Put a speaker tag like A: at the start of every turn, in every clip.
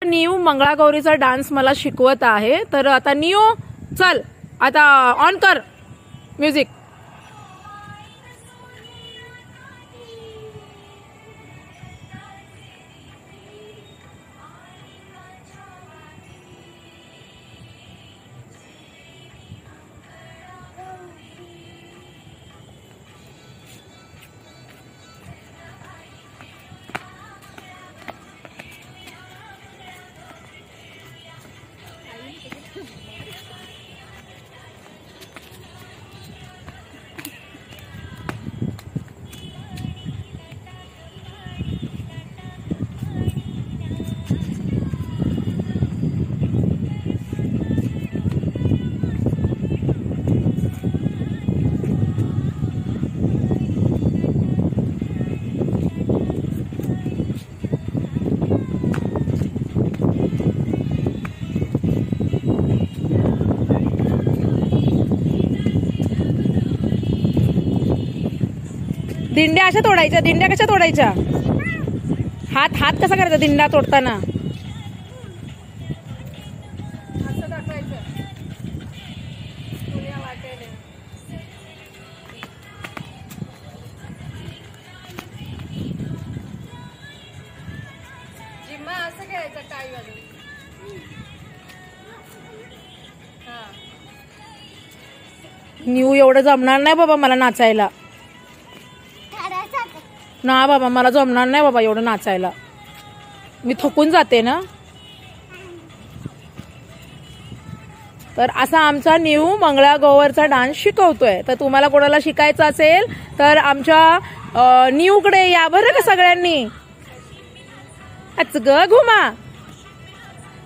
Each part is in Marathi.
A: न्यू मंगळागौरीचा डान्स मला शिकवत आहे. तर आता न्यू चल, आता ऑन कर म्युझिक. दिंड्या अशा तोडायच्या. दिंड्या कशा तोडायच्या? हात हात कसा करायचा दिंडा तोडताना?
B: जिम्मा असं खेळायचं टाळी वाजवून.
A: न्यू एवढं जमणार नाही बाबा मला नाचायला. ना बाबा मला जमणार नाही बाबा एवढं नाचायला, मी थकून जाते ना. तर असा आमचा न्यू मंगळागौरचा डान्स शिकवतोय. तर तुम्हाला कोणाला शिकायचं असेल तर आमच्या न्यूकडे या बरं का सगळ्यांनी. नाच ग घुमा,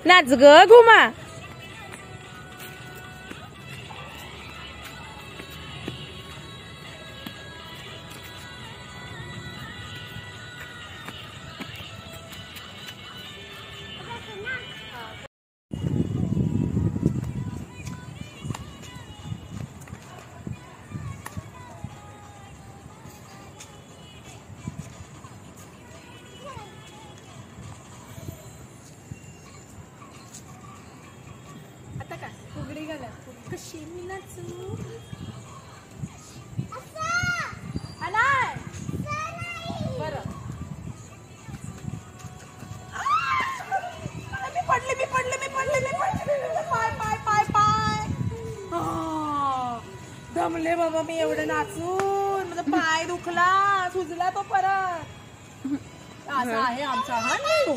A: नाच ग घुमा.
B: फुगडी घाला. कशी मी नाचू आलाय बरं. मी पडले. पाय पाय पाय पाय. दमले बाबा मी एवढं नाचून. माझा पाय दुखला, सुजला तो परत. असा आहे आमचा हा न्यू.